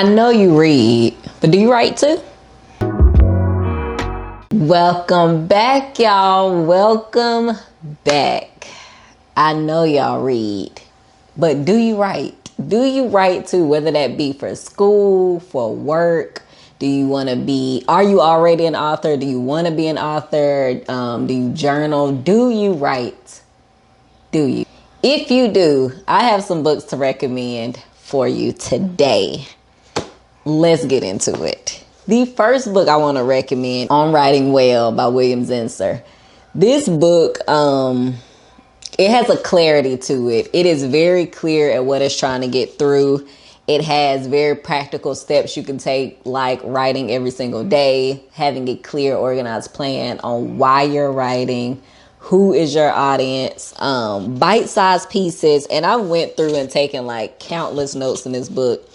I know you read, but do you write too? Welcome back, y'all. Welcome back. I know y'all read, but do you write? Do you write too? Whether that be for school, for work. Do you want to be, are you already an author? Do you want to be an author? Do you journal? Do you write? Do you? If you do, I have some books to recommend for you today. Let's get into it. The first book I want to recommend, On Writing Well by William Zinsser. This book, it has a clarity to it. It is very clear at what it's trying to get through. It has very practical steps you can take, like writing every single day, having a clear, organized plan on why you're writing, who is your audience, bite-sized pieces. And I went through and taken like countless notes in this book,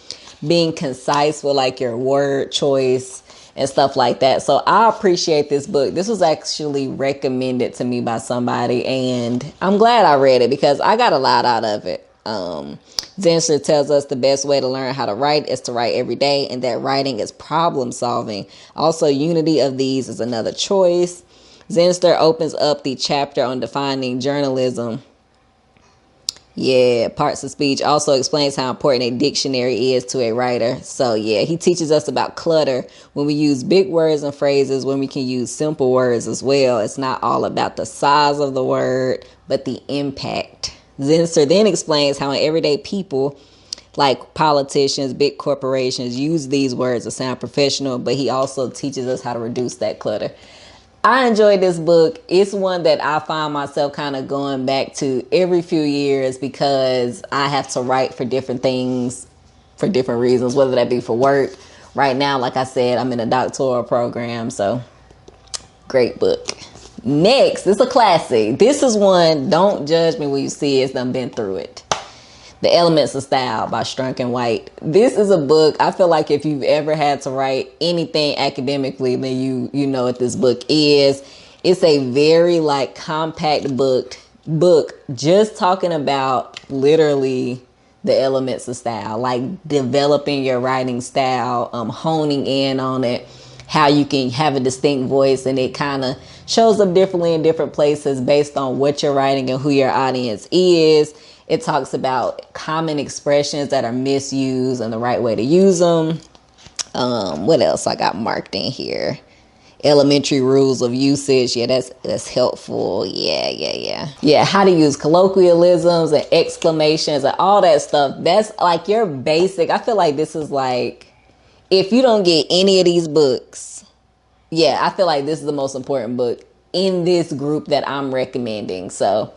being concise with like your word choice and stuff like that. So I appreciate this book. This was actually recommended to me by somebody, and I'm glad I read it because I got a lot out of it. Zinsser tells us the best way to learn how to write is to write every day, and that writing is problem solving. Also, unity of these is another choice. Zinsser opens up the chapter on defining journalism. Yeah, parts of speech. Also explains how important a dictionary is to a writer. So yeah, he teaches us about clutter, when we use big words and phrases, when we can use simple words as well. It's not all about the size of the word, but the impact. Zinsser then explains how everyday people, like politicians, big corporations, use these words to sound professional, but he also teaches us how to reduce that clutter. I enjoyed this book. It's one that I find myself kind of going back to every few years because I have to write for different things for different reasons, whether that be for work. Right now, like I said, I'm in a doctoral program, so great book. Next, it's a classic. This is one, don't judge me when you see it, I've been through it. The Elements of Style by Strunk and White. This is a book, I feel like if you've ever had to write anything academically, then you know what this book is. It's a very like compact book just talking about literally the elements of style, like developing your writing style, honing in on it, how you can have a distinct voice, and it kind of shows up differently in different places based on what you're writing and who your audience is. It talks about common expressions that are misused and the right way to use them. What else I got marked in here? Elementary rules of usage. Yeah, that's helpful. Yeah, how to use colloquialisms and exclamations and all that stuff. That's like your basic. I feel like this is like, if you don't get any of these books, yeah, I feel like this is the most important book in this group that I'm recommending. So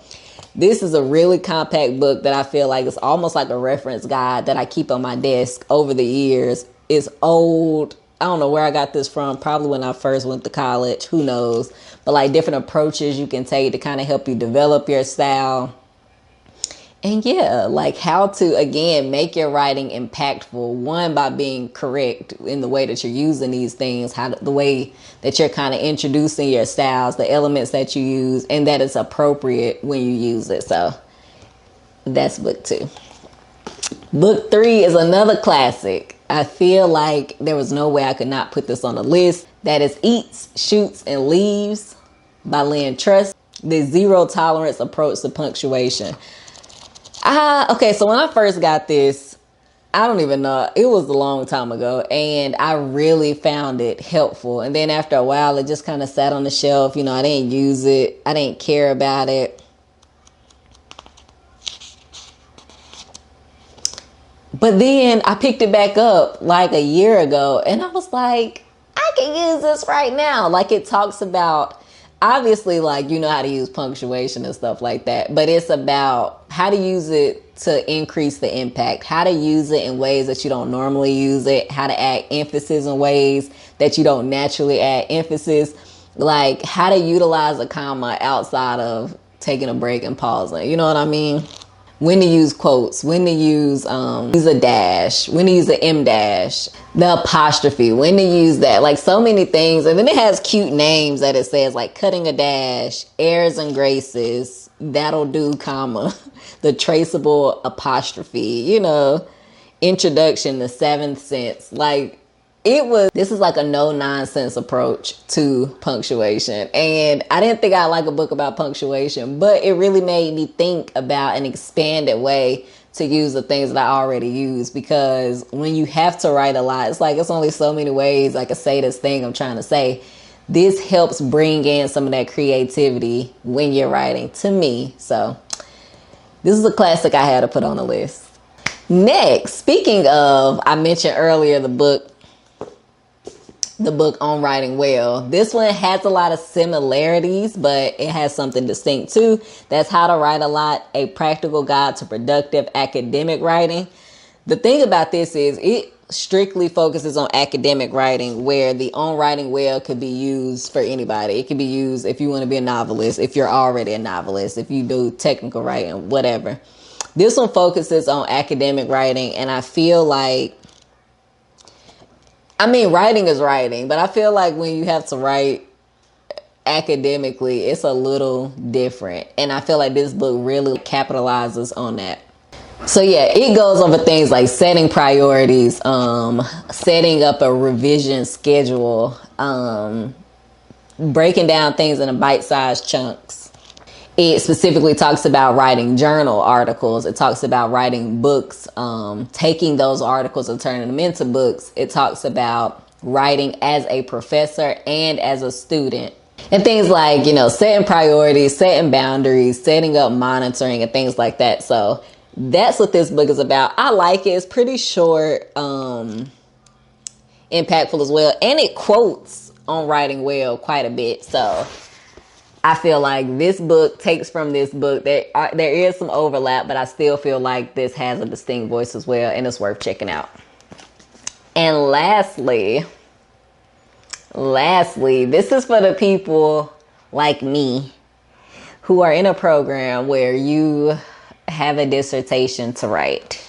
this is a really compact book that I feel like it's almost like a reference guide that I keep on my desk over the years. It's old. I don't know where I got this from. Probably when I first went to college. Who knows? But like different approaches you can take to kind of help you develop your style. And yeah, like how to, again, make your writing impactful. One, by being correct in the way that you're using these things, the way that you're kind of introducing your styles, the elements that you use, and that it's appropriate when you use it. So that's book 2. Book 3 is another classic. I feel like there was no way I could not put this on the list. That is Eats, Shoots, and Leaves by Lynne Truss. The zero tolerance approach to punctuation. Okay, so when I first got this, I don't even know, it was a long time ago, and I really found it helpful. And then after a while, it just kind of sat on the shelf. You know, I didn't use it. I didn't care about it. But then I picked it back up like a year ago, and I was like, I can use this right now. Like, it talks about, obviously, like, you know how to use punctuation and stuff like that, but it's about how to use it to increase the impact, how to use it in ways that you don't normally use it, how to add emphasis in ways that you don't naturally add emphasis, like how to utilize a comma outside of taking a break and pausing. You know what I mean? When to use quotes, when to use a dash, when to use the M dash, the apostrophe, when to use that, like so many things. And then it has cute names that it says, like cutting a dash, airs and graces, that'll do, comma, the traceable apostrophe, you know. introduction to Seventh Sense. Like, this is like a no-nonsense approach to punctuation. And I didn't think I'd like a book about punctuation, but it really made me think about an expanded way to use the things that I already use. Because when you have to write a lot, it's like, it's only so many ways I can say this thing I'm trying to say. This helps bring in some of that creativity when you're writing, to me. So this is a classic I had to put on the list. Next, speaking of, I mentioned earlier the book on writing well. This one has a lot of similarities, but it has something distinct too. That's How to Write a Lot, A Practical Guide to Productive Academic Writing. The thing about this is it strictly focuses on academic writing, where the On Writing Well could be used for anybody. It could be used if you want to be a novelist, if you're already a novelist, if you do technical writing, whatever. This one focuses on academic writing, and I feel like, writing is writing, but I feel like when you have to write academically, it's a little different. And I feel like this book really capitalizes on that. So yeah, it goes over things like setting priorities, setting up a revision schedule, breaking down things into bite-sized chunks. It specifically talks about writing journal articles. It talks about writing books, taking those articles and turning them into books. It talks about writing as a professor and as a student. And things like, setting priorities, setting boundaries, setting up monitoring and things like that. So that's what this book is about. I like it. It's pretty short, impactful as well. And it quotes On Writing Well quite a bit. So I feel like this book takes from this book. There is some overlap, but I still feel like this has a distinct voice as well, and it's worth checking out. And lastly, this is for the people like me who are in a program where you have a dissertation to write.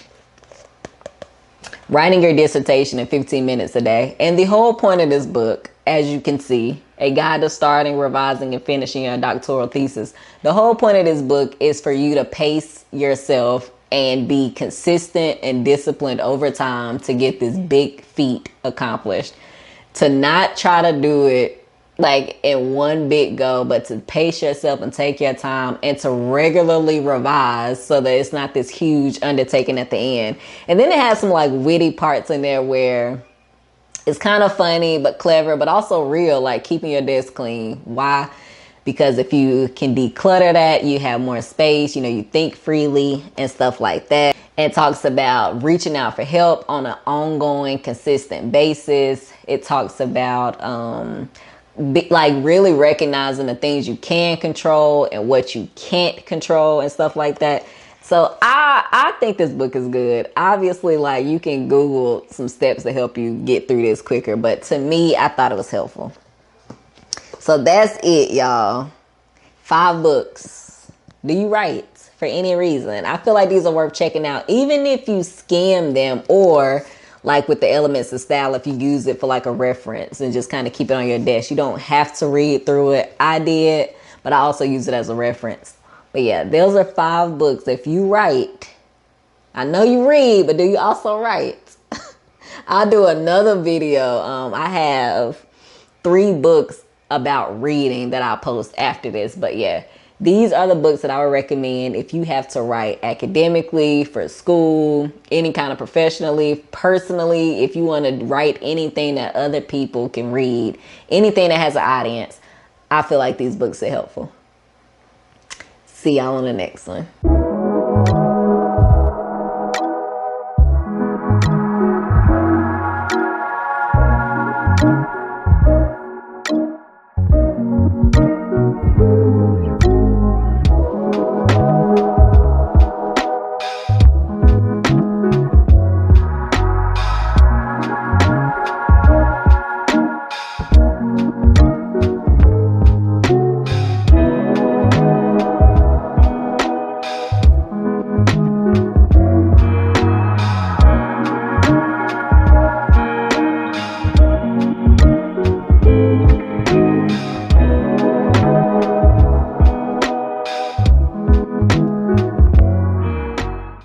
Writing your dissertation in 15 minutes a day. And the whole point of this book, as you can see, A Guide to Starting, Revising, and Finishing Your Doctoral Thesis. The whole point of this book is for you to pace yourself and be consistent and disciplined over time to get this big feat accomplished. To not try to do it like in one big go, but to pace yourself and take your time and to regularly revise so that it's not this huge undertaking at the end. And then it has some like witty parts in there where it's kind of funny but clever, but also real, like keeping your desk clean. Why? Because if you can declutter that, you have more space, you think freely and stuff like that. It talks about reaching out for help on an ongoing, consistent basis. It talks about really recognizing the things you can control and what you can't control and stuff like that. So I think this book is good. Obviously, like, you can Google some steps to help you get through this quicker, but to me, I thought it was helpful. So that's it, y'all. 5 books. Do you write for any reason? I feel like these are worth checking out, even if you skim them, or like with the Elements of Style, if you use it for like a reference and just kind of keep it on your desk. You don't have to read through it. I did, but I also use it as a reference. But yeah, those are 5 books. If you write, I know you read, but do you also write? I'll do another video. I have 3 books about reading that I'll post after this. But yeah, these are the books that I would recommend if you have to write academically, for school, any kind of professionally, personally, if you want to write anything that other people can read, anything that has an audience. I feel like these books are helpful. See y'all on the next one.